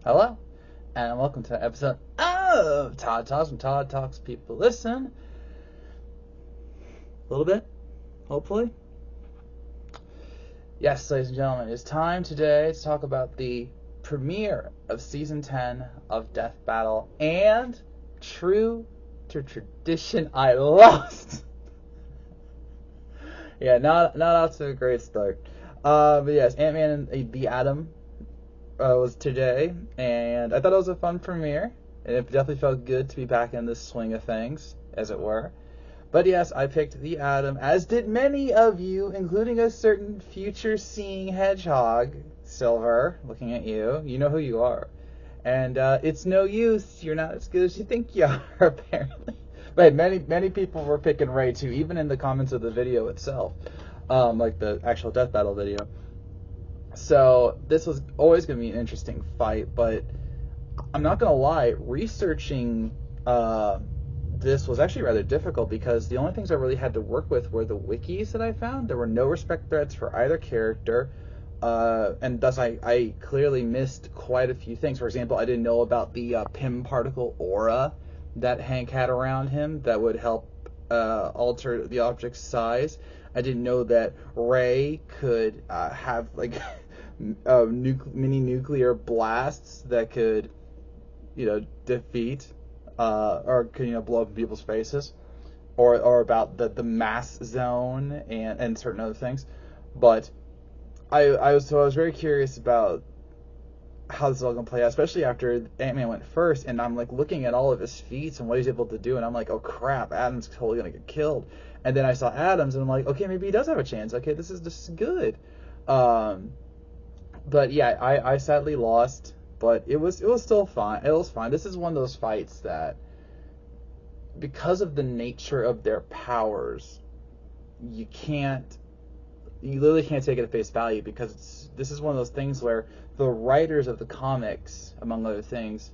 Hello, and welcome to an episode of Todd Talks. When Todd Talks, people listen. A little bit, hopefully. Yes, ladies and gentlemen, it's time today to talk about the premiere of Season 10 of Death Battle, and true to tradition, I lost. Yeah, not out to a great start. But yes, Ant-Man and the Atom was today, and I thought it was a fun premiere, and it definitely felt good to be back in the swing of things, as it were. But yes, I picked the Atom, as did many of you, including a certain future-seeing hedgehog, Silver, looking at you. You know who you are. And it's no use. You're not as good as you think you are, apparently. But many people were picking Ray, too, even in the comments of the video itself, like the actual Death Battle video. So this was always going to be an interesting fight, but I'm not going to lie, researching this was actually rather difficult because the only things I really had to work with were the wikis that I found. There were no respect threads for either character, and thus I clearly missed quite a few things. For example, I didn't know about the Pym particle aura that Hank had around him that would help alter the object's size. I didn't know that Ray could have like mini nuclear blasts that could, defeat or could, blow up people's faces, or about the mass zone and certain other things. But I was very curious about how this is all gonna play out, especially after Ant-Man went first, and I'm like looking at all of his feats and what he's able to do, and I'm like, oh crap, Adam's totally gonna get killed. And then I saw Adams, and I'm like, okay, maybe he does have a chance. Okay, this is good. But yeah, I sadly lost, but it was still fine. It was fine. This is one of those fights that, because of the nature of their powers, you literally can't take it at face value, because this is one of those things where the writers of the comics, among other things,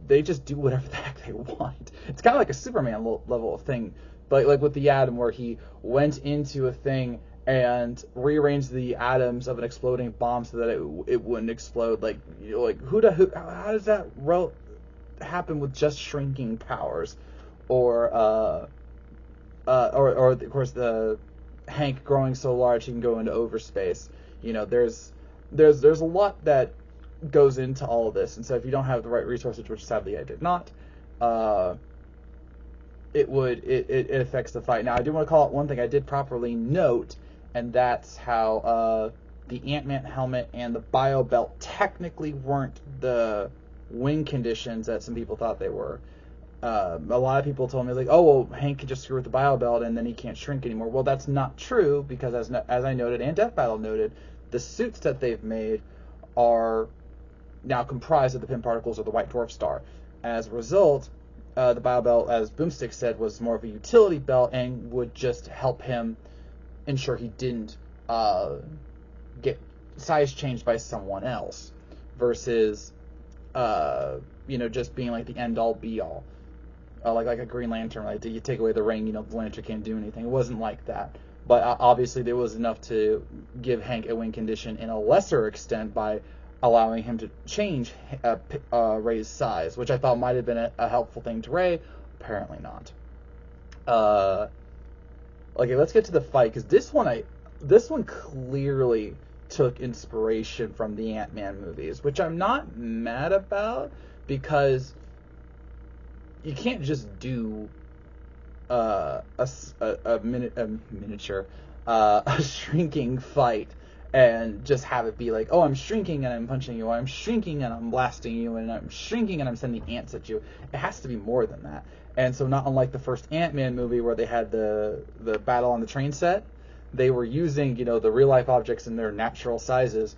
they just do whatever the heck they want. It's kind of like a Superman level of thing, but like with the Atom, where he went into a thing and rearranged the atoms of an exploding bomb so that it wouldn't explode. Like, how does that happen with just shrinking powers? Or of course the Hank growing so large he can go into overspace. There's a lot that goes into all of this, and so if you don't have the right resources, which sadly I did not, it affects the fight. Now I do want to call out one thing I did properly note, and that's how the Ant-Man helmet and the bio belt technically weren't the wing conditions that some people thought they were. A lot of people told me, like, oh, well, Hank can just screw with the bio belt and then he can't shrink anymore. Well, that's not true, because as I noted, and Death Battle noted, the suits that they've made are now comprised of the Pym particles or the White Dwarf star. As a result, the bio belt, as Boomstick said, was more of a utility belt and would just help him ensure he didn't get size changed by someone else, versus just being like the end all be all. Like a Green Lantern, like, you take away the ring, the Lantern can't do anything. It wasn't like that. But obviously there was enough to give Hank a wing condition in a lesser extent by allowing him to change Ray's size, which I thought might have been a helpful thing to Ray. Apparently not. Okay, let's get to the fight, because this one clearly took inspiration from the Ant-Man movies, which I'm not mad about, because you can't just do a shrinking fight and just have it be like, oh, I'm shrinking and I'm punching you, or I'm shrinking and I'm blasting you, and I'm shrinking and I'm sending ants at you. It has to be more than that. And so, not unlike the first Ant-Man movie where they had the battle on the train set, they were using, the real-life objects in their natural sizes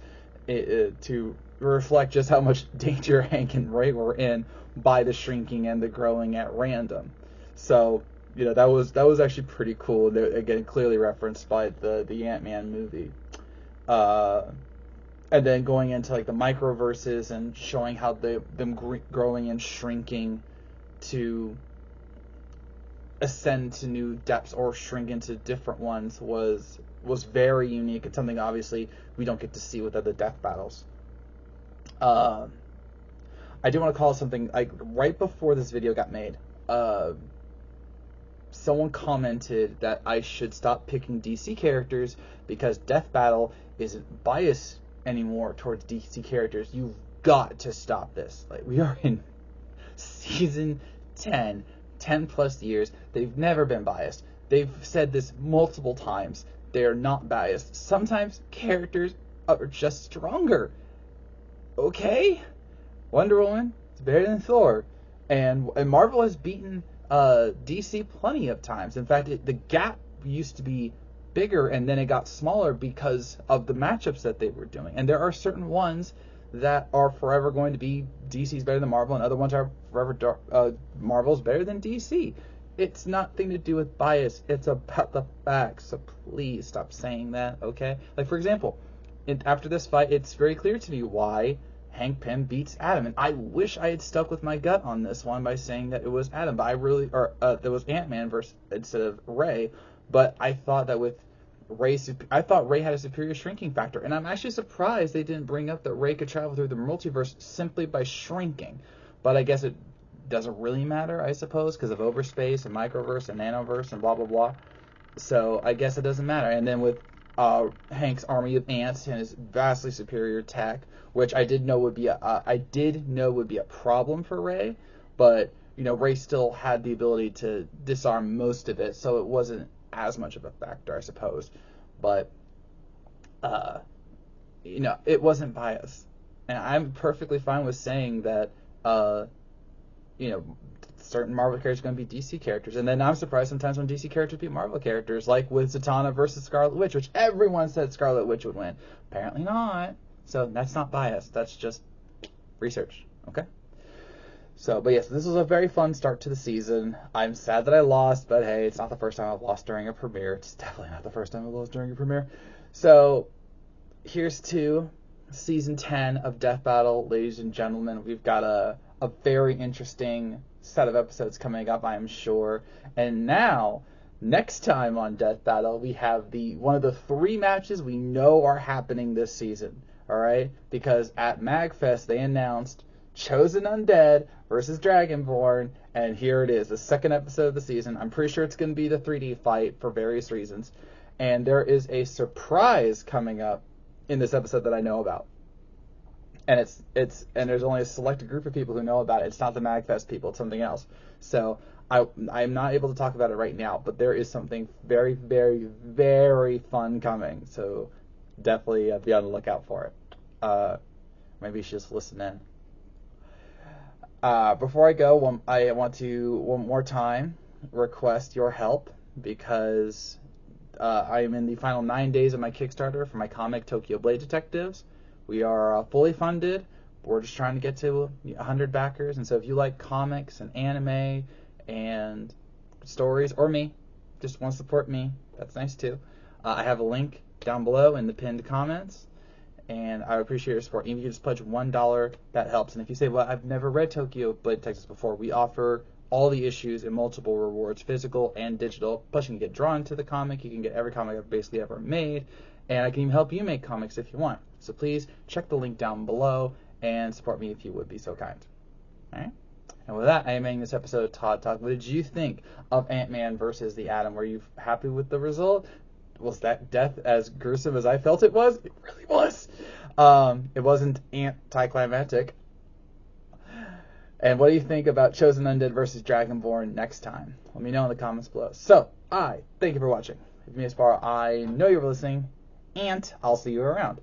to reflect just how much danger Hank and Ray were in by the shrinking and the growing at random. So, that was actually pretty cool. They're, again, clearly referenced by the Ant-Man movie. And then going into like the microverses and showing how them growing and shrinking to ascend to new depths or shrink into different ones was very unique. It's something obviously we don't get to see with other Death Battles. Uh, I do want to call something, like, right before this video got made, someone commented that I should stop picking DC characters because Death Battle isn't biased anymore towards DC characters. You've got to stop this. Like, we are in season 10 plus years. They've never been biased. They've said this multiple times. They are not biased. Sometimes characters are just stronger. Okay? Wonder Woman is better than Thor. And Marvel has beaten DC plenty of times. In fact, the gap used to be bigger and then it got smaller because of the matchups that they were doing. And there are certain ones that are forever going to be DC's better than Marvel, and other ones are forever Marvel's better than DC. It's nothing to do with bias. It's about the facts. So please stop saying that, okay? Like, for example, after this fight, it's very clear to me why Hank Pym beats Adam, and I wish I had stuck with my gut on this one by saying that it was Adam, but that was Ant-Man instead of Ray. But I thought that with Ray had a superior shrinking factor, and I'm actually surprised they didn't bring up that Ray could travel through the multiverse simply by shrinking. But I guess it doesn't really matter, I suppose, because of overspace and microverse and nanoverse and blah blah blah. So I guess it doesn't matter. And then with Hank's army of ants and his vastly superior tech, which I did know would be a problem for Ray, but Ray still had the ability to disarm most of it, so it wasn't as much of a factor, I suppose. But it wasn't biased, and I'm perfectly fine with saying that certain Marvel characters are going to be DC characters, and then I'm surprised sometimes when DC characters beat Marvel characters, like with Zatanna versus Scarlet Witch, which everyone said Scarlet Witch would win. Apparently not. So that's not bias. That's just research. Okay. So, but yes, this was a very fun start to the season. I'm sad that I lost, but hey, it's not the first time I've lost during a premiere. It's definitely not the first time I've lost during a premiere. So, here's to season 10 of Death Battle, ladies and gentlemen. We've got a very interesting set of episodes coming up, I am sure. And now, next time on Death Battle, we have one of the 3 matches we know are happening this season. All right, because at MagFest they announced Chosen Undead versus Dragonborn, and here it is, the second episode of the season. I'm pretty sure it's going to be the 3D fight for various reasons, and there is a surprise coming up in this episode that I know about, and there's only a selected group of people who know about it. It's not the MagFest people; it's something else. So I'm not able to talk about it right now, but there is something very, very, very fun coming. So definitely be on the lookout for it. Maybe you should just listen in. Before I go, I want to one more time request your help, because I am in the final 9 days of my Kickstarter for my comic Tokyo Blade Detectives. We are fully funded. We're just trying to get to 100 backers, and so if you like comics and anime and stories, or me, just want to support me, that's nice too. I have a link down below in the pinned comments, and I appreciate your support. Even if you just pledge $1, that helps. And if you say, well, I've never read Tokyo Blade Detectives before, we offer all the issues and multiple rewards, physical and digital. Plus, you can get drawn to the comic. You can get every comic I've basically ever made, and I can even help you make comics if you want. So please check the link down below and support me if you would be so kind. All right? And with that, I am ending this episode of Todd Talk. What did you think of Ant-Man versus the Atom? Were you happy with the result? Was that death as gruesome as I felt it was? It really was. It wasn't anticlimactic. And what do you think about Chosen Undead versus Dragonborn next time? Let me know in the comments below. So, thank you for watching. With me as far, I know you were listening, and I'll see you around.